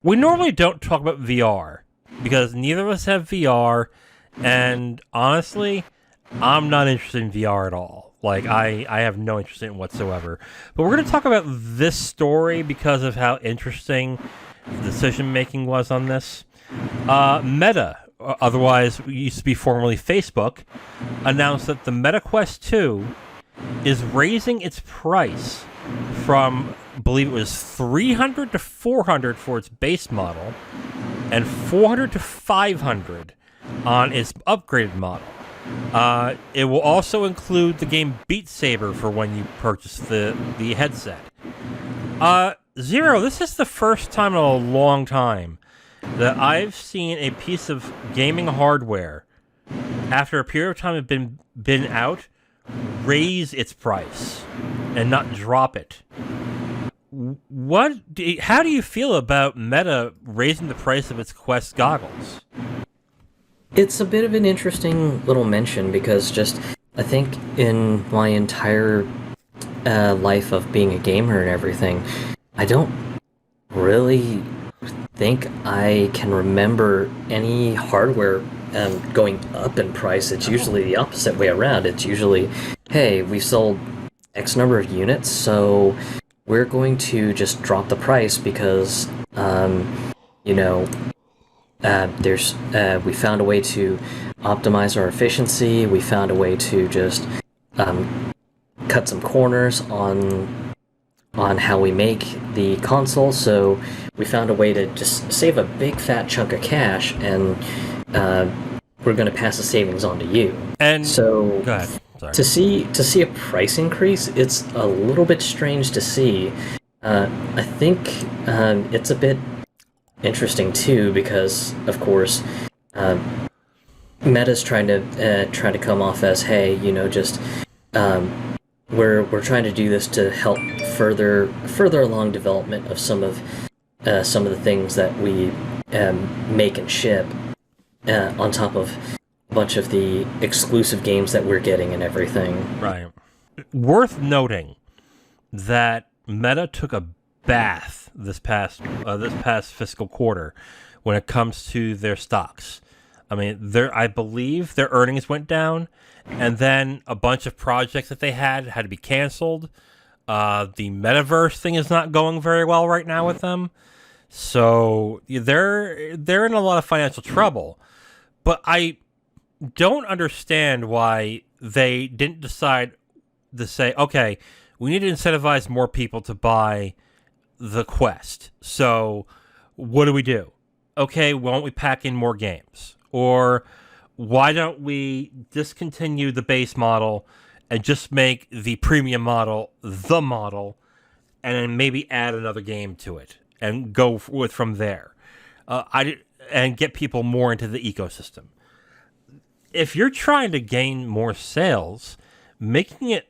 We normally don't talk about VR because neither of us have VR, and honestly, I'm not interested in VR at all. Like, I have no interest in it whatsoever. But we're going to talk about this story because of how interesting the decision making was on this. Meta, otherwise used to be formerly Facebook, announced that the Meta Quest 2 is raising its price from, I believe it was 300 to 400 for its base model, and 400 to 500 on its upgraded model. It will also include the game Beat Saber for when you purchase the headset. Zero, this is the first time in a long time that I've seen a piece of gaming hardware, after a period of time had been out, raise its price and not drop it. How do you feel about Meta raising the price of its Quest goggles? It's a bit of an interesting little mention because I think in my entire life of being a gamer and everything, I don't really think I can remember any hardware going up in price. It's usually the opposite way around. It's usually, hey, we sold X number of units, so we're going to just drop the price because, you know, we found a way to optimize our efficiency. We found a way to just cut some corners on how we make the console. So we found a way to just save a big fat chunk of cash, and we're going to pass the savings on to you. And so go ahead. Sorry. To see a price increase, it's a little bit strange to see. I think it's a bit interesting too because, of course, Meta's trying to come off as, hey, just we're trying to do this to help further along development of some of the things that we make and ship, on top of a bunch of the exclusive games that we're getting and everything. Right. Worth noting that Meta took a bath this past fiscal quarter when it comes to their stocks. I mean, I believe their earnings went down, and then a bunch of projects that they had to be canceled. The metaverse thing is not going very well right now with them, so they're in a lot of financial trouble. But I don't understand why they didn't decide to say, okay, we need to incentivize more people to buy the Quest. So what do we do? Okay, why don't we pack in more games? Or why don't we discontinue the base model and just make the premium model the model, and then maybe add another game to it and go with from there, and get people more into the ecosystem. If you're trying to gain more sales, making it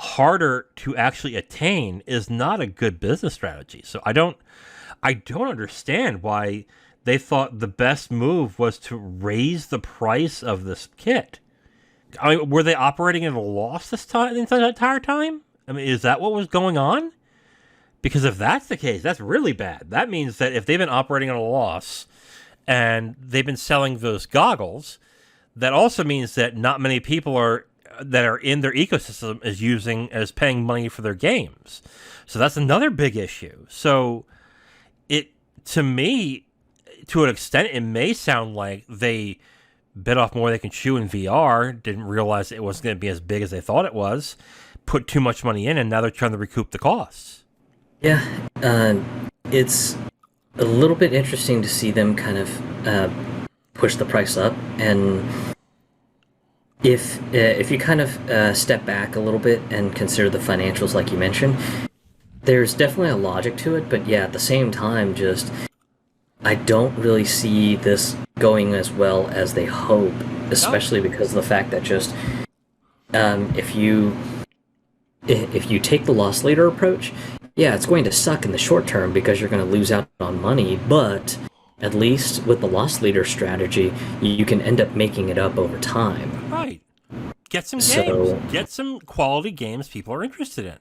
harder to actually attain is not a good business strategy. So I don't understand why they thought the best move was to raise the price of this kit. I mean, were they operating at a loss the entire time? I mean, is that what was going on? Because if that's the case, that's really bad. That means that if they've been operating at a loss and they've been selling those goggles, that also means that not many people that are in their ecosystem is paying money for their games. So that's another big issue. So to me, to an extent, it may sound like they bit off more they can chew in VR, didn't realize it wasn't going to be as big as they thought it was, put too much money in, and now they're trying to recoup the costs. Yeah, it's a little bit interesting to see them kind of push the price up, and if you kind of step back a little bit and consider the financials like you mentioned, there's definitely a logic to it, but yeah, at the same time, I don't really see this going as well as they hope, especially because of the fact that if you take the loss leader approach, yeah, it's going to suck in the short term because you're going to lose out on money, but at least with the loss leader strategy, you can end up making it up over time. Right. Get some games. Get some quality games people are interested in.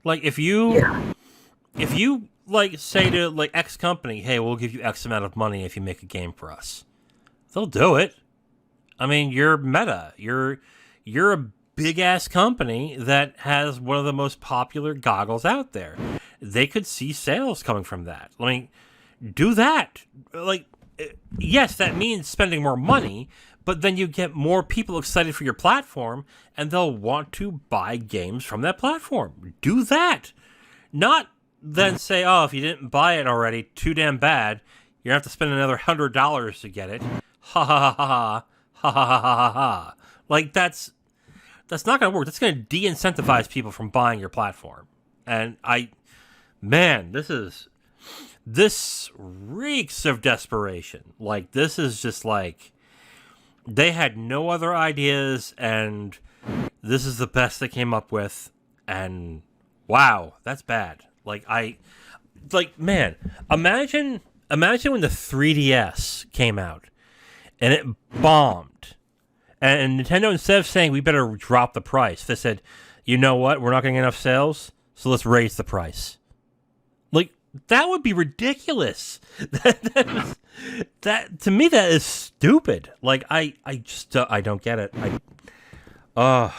Like if you like say to like X company, hey, we'll give you X amount of money if you make a game for us. They'll do it. I mean, you're Meta. You're a big ass company that has one of the most popular goggles out there. They could see sales coming from that. I mean, do that. Like, yes, that means spending more money, but then you get more people excited for your platform, and they'll want to buy games from that platform. Do that. Not then say, oh, if you didn't buy it already, too damn bad. You're going to have to spend another $100 to get it. Ha ha ha ha ha ha ha ha ha. Like, that's not going to work. That's going to de-incentivize people from buying your platform. And this reeks of desperation. Like, this is just like, they had no other ideas, and this is the best they came up with, and wow, that's bad. Man, imagine when the 3DS came out, and it bombed, and Nintendo, instead of saying, we better drop the price, they said, you know what, we're not getting enough sales, so let's raise the price. Like, that would be ridiculous. That to me, that is stupid. Like, I just don't get it. Oh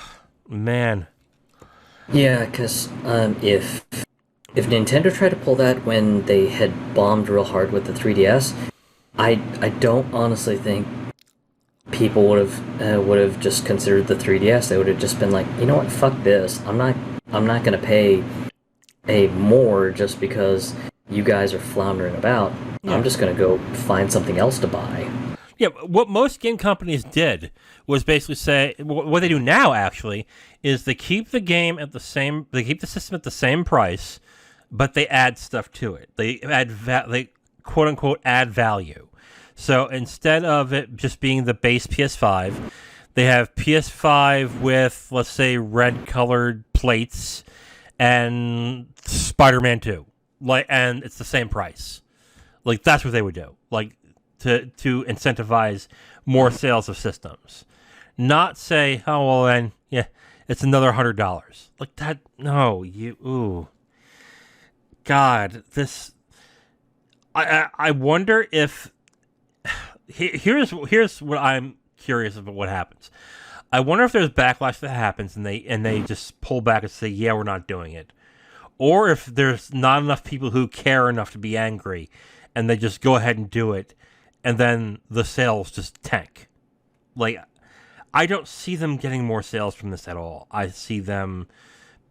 man. Yeah, because if Nintendo tried to pull that when they had bombed real hard with the 3DS, I don't honestly think people would have just considered the 3DS. They would have just been like, you know what, fuck this. I'm not gonna pay more just because you guys are floundering about. Yeah. I'm just gonna go find something else to buy. Yeah, what most game companies did was basically say, what they do now actually is they keep the game at the same, they keep the system at the same price, but they add stuff to it. They they quote unquote add value. So instead of it just being the base PS5, they have PS5 with, let's say, red colored plates and Spider-Man 2. And it's the same price. Like, that's what they would do. Like, to incentivize more sales of systems. Not say, oh, well, then, yeah, it's another $100. Like, that, no, ooh. God, this, I wonder if, here's what I'm curious about what happens. I wonder if there's backlash that happens and they just pull back and say, yeah, we're not doing it. Or if there's not enough people who care enough to be angry and they just go ahead and do it, and then the sales just tank. Like, I don't see them getting more sales from this at all. I see them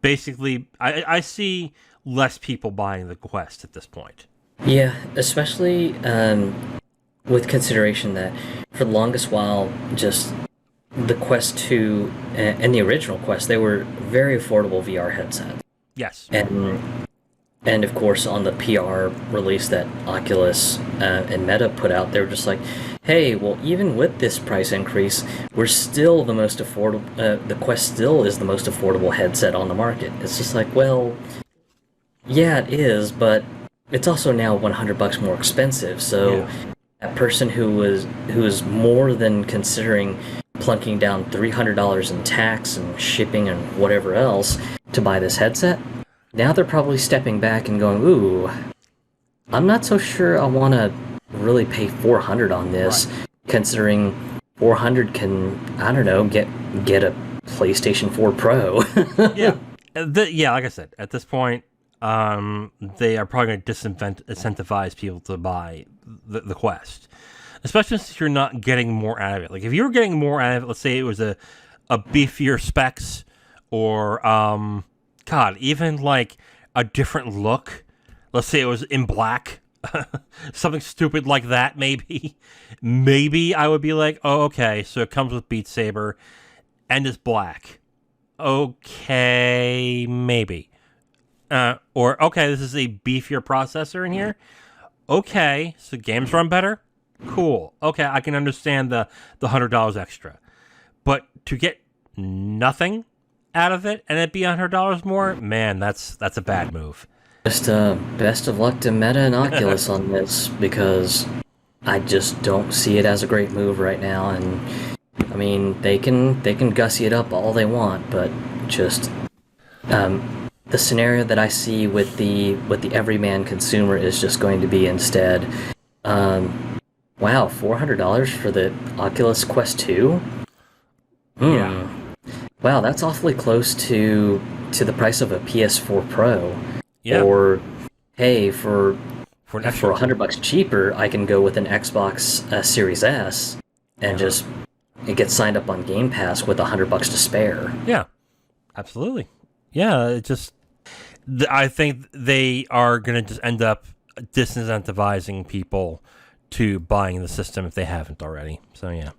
basically, I see less people buying the Quest at this point. Yeah, especially with consideration that for the longest while, just the Quest 2 and the original Quest, they were very affordable VR headsets. Yes. And of course, on the PR release that Oculus and Meta put out, they were just like, hey, well, even with this price increase, we're still the most affordable, the Quest still is the most affordable headset on the market. It's just like, well, yeah, it is, but it's also now $100 more expensive, so yeah. That person who was more than considering plunking down $300 in tax and shipping and whatever else to buy this headset, now they're probably stepping back and going, ooh, I'm not so sure I want to really pay $400 on this, right. Considering $400 can, I don't know, get a PlayStation 4 Pro. Yeah. Yeah, like I said, at this point, they are probably going to disincentivize people to buy the Quest, especially since you're not getting more out of it. Like, if you were getting more out of it, let's say it was a beefier specs, or God, even like a different look. Let's say it was in black, something stupid like that. Maybe I would be like, oh, okay, so it comes with Beat Saber and it's black. Okay, maybe. Or, okay, this is a beefier processor in here. Okay, so games run better? Cool. Okay, I can understand the $100 extra. But to get nothing out of it and it be $100 more, man, that's a bad move. Just best of luck to Meta and Oculus on this, because I just don't see it as a great move right now. And I mean, they can gussy it up all they want, but just the scenario that I see with the everyman consumer is just going to be instead, wow, $400 for the Oculus Quest 2? Yeah. Wow, that's awfully close to the price of a PS4 Pro. Yeah. Or hey, For an for extra. $100 cheaper, I can go with an Xbox Series S and just get signed up on Game Pass with $100 to spare. Yeah. Absolutely. Yeah. It just. I think they are going to just end up disincentivizing people to buying the system if they haven't already. So yeah.